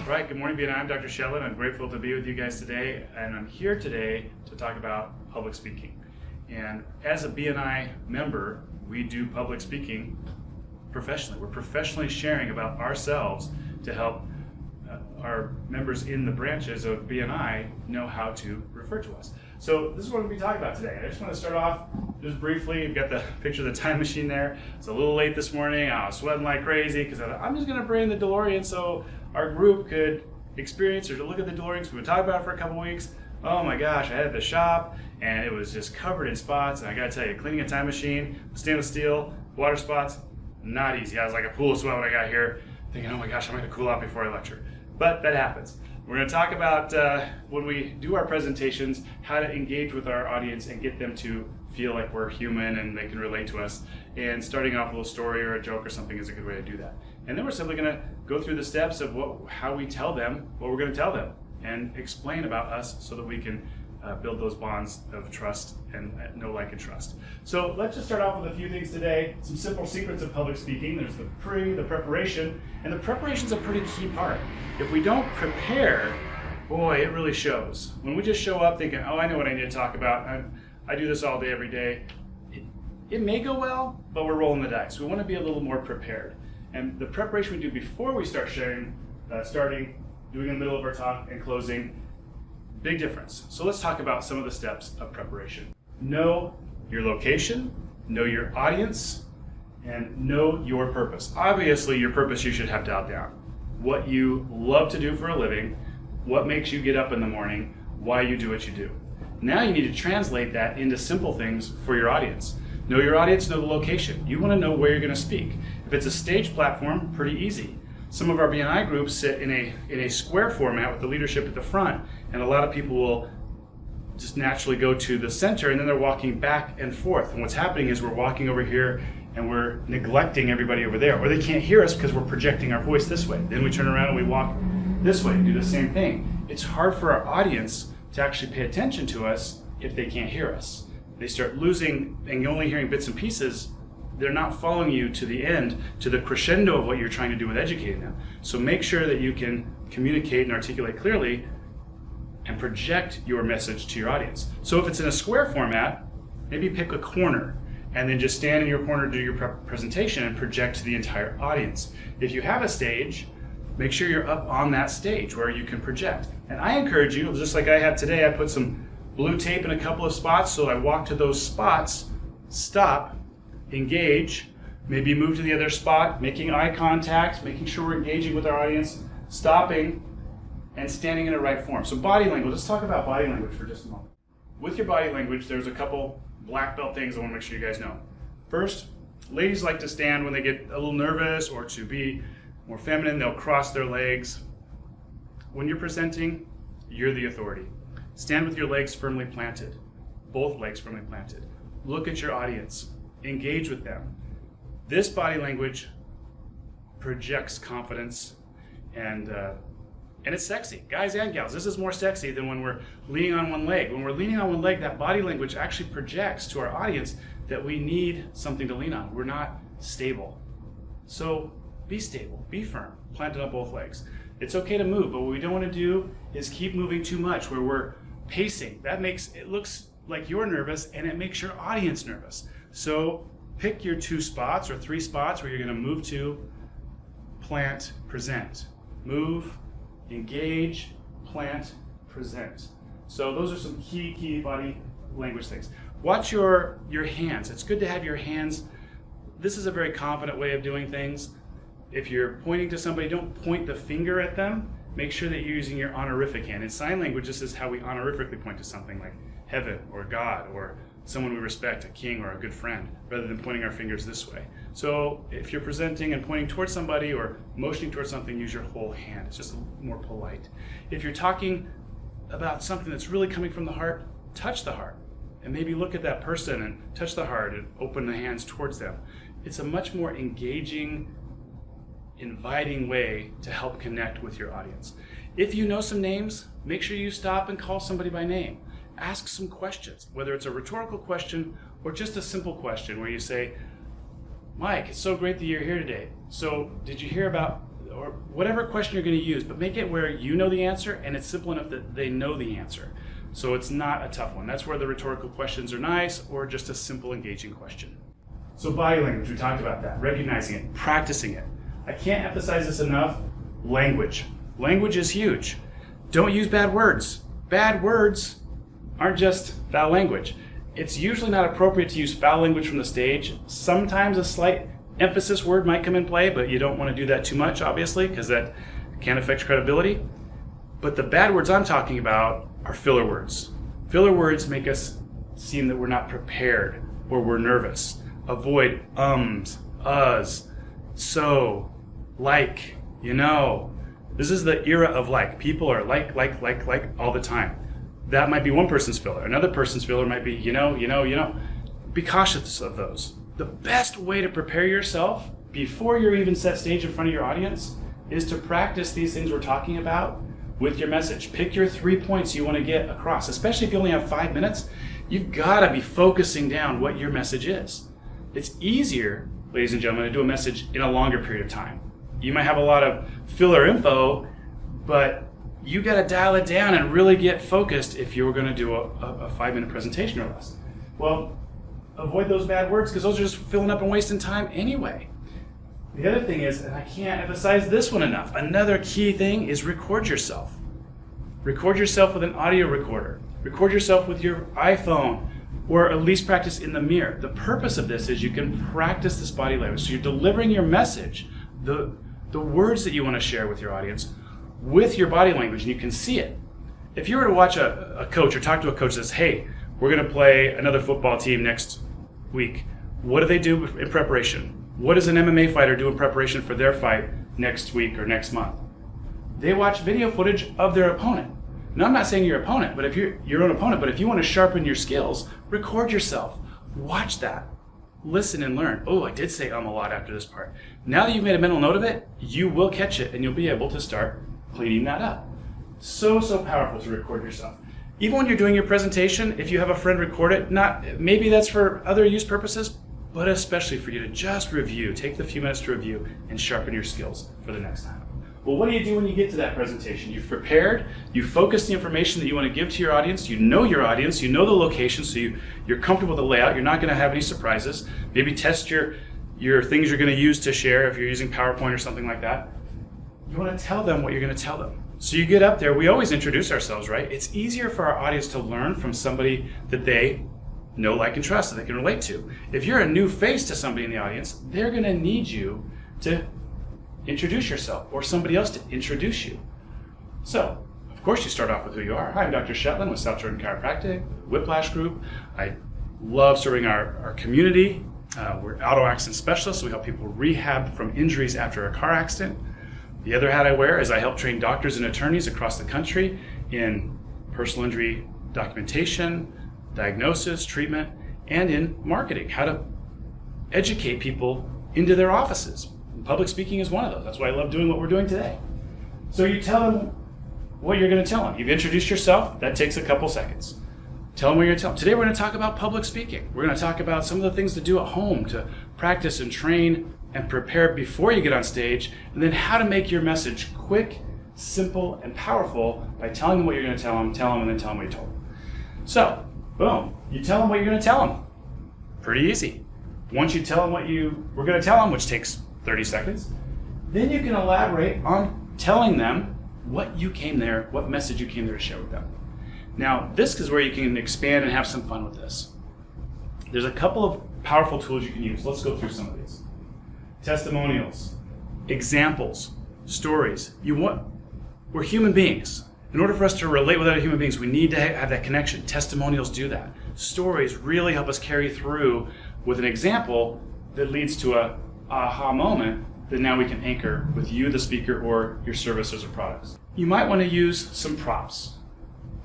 Right, good morning BNI. I'm Dr. Shetlin. I'm grateful to be with you guys today, and I'm here today to talk about public speaking. And as a BNI member, we do public speaking professionally. We're professionally sharing about ourselves to help our members in the branches of BNI know how to refer to us. So this is what we're going to be talking about today. I just want to start off just briefly. You've got the picture of the time machine there. It's a little late this morning. I was sweating like crazy because I'm just going to bring the DeLorean so our group could experience or to look at the DeLorean because we've been talking about it for a couple weeks. Oh my gosh, I had it at the shop and it was just covered in spots. And I got to tell you, cleaning a time machine, stainless steel, water spots, not easy. I was like a pool of sweat when I got here thinking, oh my gosh, I'm going to cool out before I lecture. But that happens. We're going to talk about when we do our presentations, how to engage with our audience and get them to feel like we're human and they can relate to us. And starting off with a little story or a joke or something is a good way to do that. And then we're simply going to go through the steps of how we tell them what we're going to tell them and explain about us so that we can build those bonds of trust and know, like, and trust. So let's just start off with a few things today. Some simple secrets of public speaking. There's the preparation, and the preparation's a pretty key part. If we don't prepare, boy, it really shows. When we just show up thinking, oh, I know what I need to talk about, I do this all day, every day, it may go well, but we're rolling the dice. We want to be a little more prepared. And the preparation we do before we start sharing, starting, doing in the middle of our talk, and closing, big difference. So let's talk about some of the steps of preparation. Know your location, know your audience, and know your purpose. Obviously, your purpose you should have dialed down. What you love to do for a living, what makes you get up in the morning, why you do what you do. Now you need to translate that into simple things for your audience. Know your audience, know the location. You want to know where you're going to speak. If it's a stage platform, pretty easy. Some of our BNI groups sit in a square format with the leadership at the front, and a lot of people will just naturally go to the center and then they're walking back and forth. And what's happening is we're walking over here and we're neglecting everybody over there, or they can't hear us because we're projecting our voice this way. Then we turn around and we walk this way and do the same thing. It's hard for our audience to actually pay attention to us if they can't hear us. They start losing and only hearing bits and pieces. They're not following you to the end, to the crescendo of what you're trying to do with educating them. So make sure that you can communicate and articulate clearly and project your message to your audience. So if it's in a square format, maybe pick a corner and then just stand in your corner, do your presentation and project to the entire audience. If you have a stage, make sure you're up on that stage where you can project. And I encourage you, just like I have today, I put some blue tape in a couple of spots, so I walk to those spots, stop, engage, maybe move to the other spot, making eye contact, making sure we're engaging with our audience, stopping, and standing in the right form. So body language, let's talk about body language for just a moment. With your body language, there's a couple black belt things I want to make sure you guys know. First, ladies like to stand when they get a little nervous or to be more feminine, they'll cross their legs. When you're presenting, you're the authority. Stand with your legs firmly planted, both legs firmly planted. Look at your audience. Engage with them. This body language projects confidence and it's sexy. Guys and gals, this is more sexy than when we're leaning on one leg. When we're leaning on one leg, that body language actually projects to our audience that we need something to lean on. We're not stable. So be stable, be firm, planted on both legs. It's okay to move, but what we don't want to do is keep moving too much where we're pacing. That makes it looks like you're nervous and it makes your audience nervous. So pick your 2 spots or 3 spots where you're going to move to, plant, present. Move, engage, plant, present. So those are some key body language things. Watch your hands. It's good to have your hands. This is a very confident way of doing things. If you're pointing to somebody, don't point the finger at them. Make sure that you're using your honorific hand. In sign language, this is how we honorifically point to something like heaven or God or someone we respect, a king or a good friend, rather than pointing our fingers this way. So if you're presenting and pointing towards somebody or motioning towards something, use your whole hand. It's just more polite. If you're talking about something that's really coming from the heart, touch the heart and maybe look at that person and touch the heart and open the hands towards them. It's a much more engaging, inviting way to help connect with your audience. If you know some names, make sure you stop and call somebody by name. Ask some questions, whether it's a rhetorical question or just a simple question where you say, Mike, it's so great that you're here today. So did you hear about or whatever question you're going to use, but make it where you know the answer and it's simple enough that they know the answer. So it's not a tough one. That's where the rhetorical questions are nice, or just a simple engaging question. So body language, we talked about that, recognizing it, practicing it. I can't emphasize this enough. Language. Language is huge. Don't use bad words. Bad words aren't just foul language. It's usually not appropriate to use foul language from the stage. Sometimes a slight emphasis word might come in play, but you don't want to do that too much, obviously, because that can affect credibility. But the bad words I'm talking about are filler words. Filler words make us seem that we're not prepared or we're nervous. Avoid ums, uhs, so, like, you know. This is the era of like. People are like all the time. That might be one person's filler. Another person's filler might be, you know. Be cautious of those. The best way to prepare yourself before you're even set stage in front of your audience is to practice these things we're talking about with your message. Pick your 3 points you want to get across. Especially if you only have 5 minutes, you've got to be focusing down what your message is. It's easier, ladies and gentlemen, to do a message in a longer period of time. You might have a lot of filler info, but you got to dial it down and really get focused if you were going to do a 5-minute presentation or less. Well, avoid those bad words because those are just filling up and wasting time anyway. The other thing is, and I can't emphasize this one enough, another key thing is record yourself. Record yourself with an audio recorder. Record yourself with your iPhone, or at least practice in the mirror. The purpose of this is you can practice this body language. So you're delivering your message, the words that you want to share with your audience, with your body language, and you can see it. If you were to watch a coach or talk to a coach that says, hey, we're going to play another football team next week, what do they do in preparation? What does an MMA fighter do in preparation for their fight next week or next month? They watch video footage of their opponent. Now, I'm not saying your opponent, but if you're your own opponent, but if you want to sharpen your skills, record yourself. Watch that. Listen and learn. Oh, I did say a lot after this part. Now that you've made a mental note of it, you will catch it and you'll be able to start cleaning that up. So powerful to record yourself. Even when you're doing your presentation, if you have a friend record it, maybe that's for other use purposes, but especially for you to just review. Take the few minutes to review and sharpen your skills for the next time. Well, what do you do when you get to that presentation? You've prepared, you focus the information that you want to give to your audience, you know your audience, you know the location, so you're comfortable with the layout, you're not going to have any surprises. Maybe test your things you're going to use to share if you're using PowerPoint or something like that. You want to tell them what you're going to tell them. So you get up there, we always introduce ourselves, right? It's easier for our audience to learn from somebody that they know, like, and trust, that they can relate to. If you're a new face to somebody in the audience, they're going to need you to introduce yourself or somebody else to introduce you. So, of course, you start off with who you are. Hi, I'm Dr. Shetlin with South Jordan Chiropractic, Whiplash Group. I love serving our community. We're auto accident specialists, so we help people rehab from injuries after a car accident. The other hat I wear is I help train doctors and attorneys across the country in personal injury documentation, diagnosis, treatment, and in marketing, how to educate people into their offices. Public speaking is one of those. That's why I love doing what we're doing today. So you tell them what you're going to tell them. You've introduced yourself. That takes a couple seconds. Tell them what you're going to tell them. Today we're going to talk about public speaking. We're going to talk about some of the things to do at home to practice and train and prepare before you get on stage, and then how to make your message quick, simple, and powerful by telling them what you're going to tell them, and then tell them what you told them. So, boom, you tell them what you're going to tell them. Pretty easy. Once you tell them what you were going to tell them, which takes 30 seconds, then you can elaborate on telling them what message you came there to share with them. Now, this is where you can expand and have some fun with this. There's a couple of powerful tools you can use. Let's go through some of these. Testimonials, examples, stories. We're human beings. In order for us to relate with other human beings, we need to have that connection. Testimonials do that. Stories really help us carry through with an example that leads to a aha moment that now we can anchor with you, the speaker, or your services or products. You might want to use some props.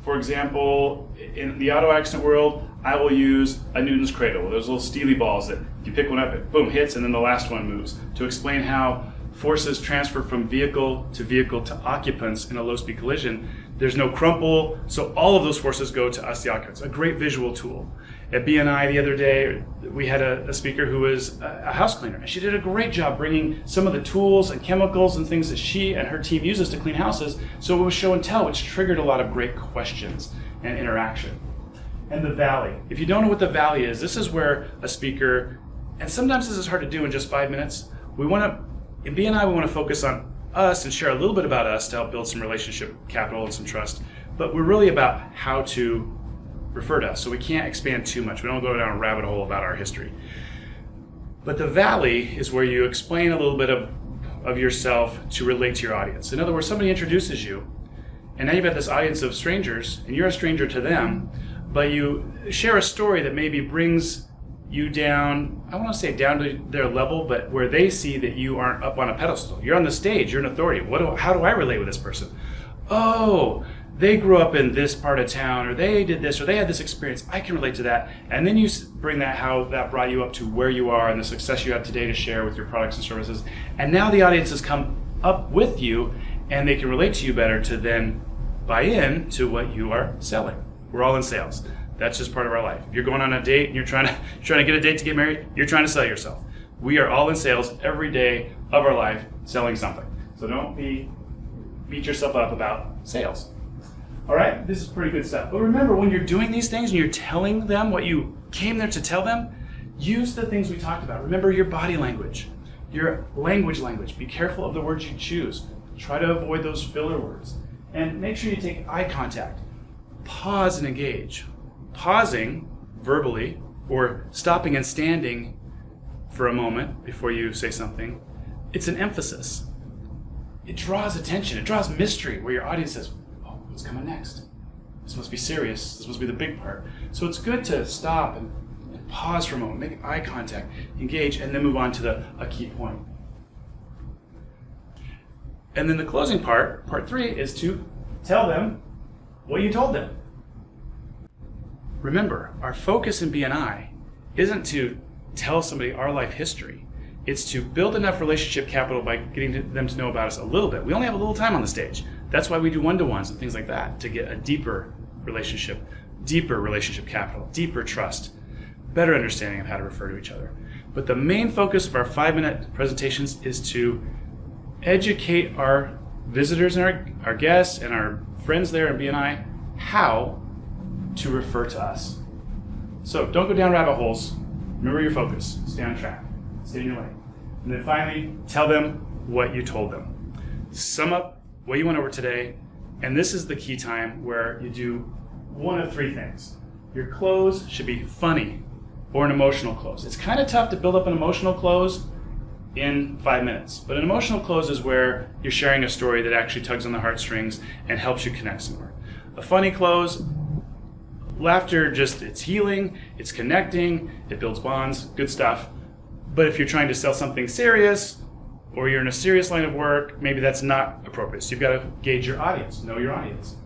For example, in the auto accident world, I will use a Newton's cradle. Those little steely balls that you pick one up, it boom, hits, and then the last one moves, to explain how forces transfer from vehicle to occupants in a low-speed collision. There's no crumple, so all of those forces go to us, the occupants. A great visual tool. At BNI the other day, we had a speaker who was a house cleaner, and she did a great job bringing some of the tools and chemicals and things that she and her team uses to clean houses, so it was show and tell, which triggered a lot of great questions and interaction. And the valley. If you don't know what the valley is, this is where a speaker, and sometimes this is hard to do in just 5 minutes, in BNI we want to focus on us and share a little bit about us to help build some relationship capital and some trust, but we're really about how to refer to us, so we can't expand too much. We don't go down a rabbit hole about our history. But the valley is where you explain a little bit of yourself to relate to your audience. In other words, somebody introduces you, and now you've got this audience of strangers, and you're a stranger to them, but you share a story that maybe brings you down, I want to say down to their level, but where they see that you aren't up on a pedestal. You're on the stage, you're an authority. How do I relate with this person? Oh, they grew up in this part of town, or they did this, or they had this experience. I can relate to that. And then you bring that, how that brought you up to where you are and the success you have today to share with your products and services. And now the audience has come up with you, and they can relate to you better to then buy in to what you are selling. We're all in sales. That's just part of our life. If you're going on a date and you're trying to get a date to get married, you're trying to sell yourself. We are all in sales every day of our life selling something. So don't beat yourself up about sales. All right, this is pretty good stuff. But remember, when you're doing these things and you're telling them what you came there to tell them, use the things we talked about. Remember your body language, your language. Be careful of the words you choose. Try to avoid those filler words. And make sure you take eye contact. Pause and engage. Pausing verbally or stopping and standing for a moment before you say something, it's an emphasis. It draws attention. It draws mystery where your audience says, oh, what's coming next? This must be serious. This must be the big part. So it's good to stop and pause for a moment, make eye contact, engage, and then move on to a key point. And then the closing part 3, is to tell them what you told them. Remember, our focus in BNI isn't to tell somebody our life history. It's to build enough relationship capital by getting them to know about us a little bit. We only have a little time on the stage. That's why we do one-to-ones and things like that, to get a deeper relationship capital, deeper trust, better understanding of how to refer to each other. But the main focus of our 5-minute presentations is to educate our visitors and our guests and our friends there in BNI how to refer to us. So don't go down rabbit holes. Remember your focus. Stay on track. Stay in your lane. And then finally, tell them what you told them. Sum up what you went over today, and this is the key time where you do one of 3 things. Your close should be funny or an emotional close. It's kind of tough to build up an emotional close in 5 minutes, but an emotional close is where you're sharing a story that actually tugs on the heartstrings and helps you connect some more. A funny close, laughter, it's healing, it's connecting, it builds bonds, good stuff. But if you're trying to sell something serious, or you're in a serious line of work, maybe that's not appropriate. So you've got to gauge your audience, know your audience.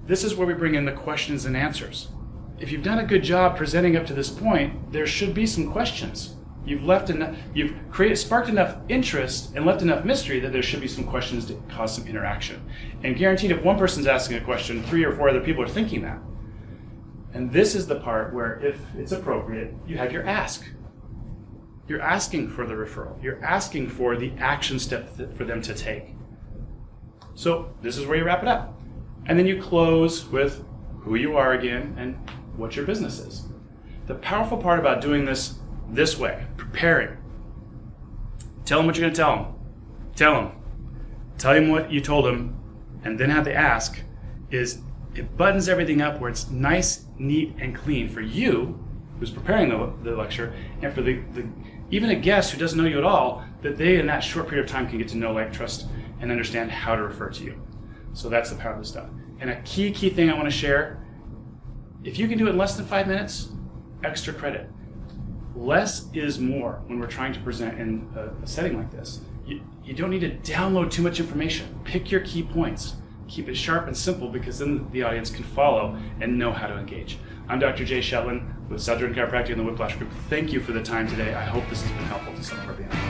This is where we bring in the questions and answers. If you've done a good job presenting up to this point, there should be some questions. You've sparked enough interest and left enough mystery that there should be some questions to cause some interaction. And guaranteed, if one person's asking a question, 3 or 4 other people are thinking that. And this is the part where, if it's appropriate, you have your ask. You're asking for the referral. You're asking for the action step for them to take. So this is where you wrap it up. And then you close with who you are again and what your business is. The powerful part about doing this way, preparing. Tell them what you're going to tell them. Tell them what you told them, and then have the ask is it buttons everything up where it's nice, neat, and clean for you, who's preparing the lecture, and for even a guest who doesn't know you at all, that they in that short period of time can get to know, like, trust, and understand how to refer to you. So that's the power of this stuff. And a key thing I want to share, if you can do it in less than 5 minutes, extra credit. Less is more when we're trying to present in a setting like this. You don't need to download too much information. Pick your key points. Keep it sharp and simple, because then the audience can follow and know how to engage. I'm Dr. Shetlin with Southern Chiropractic and the Whiplash Group. Thank you for the time today. I hope this has been helpful to some of our BNI.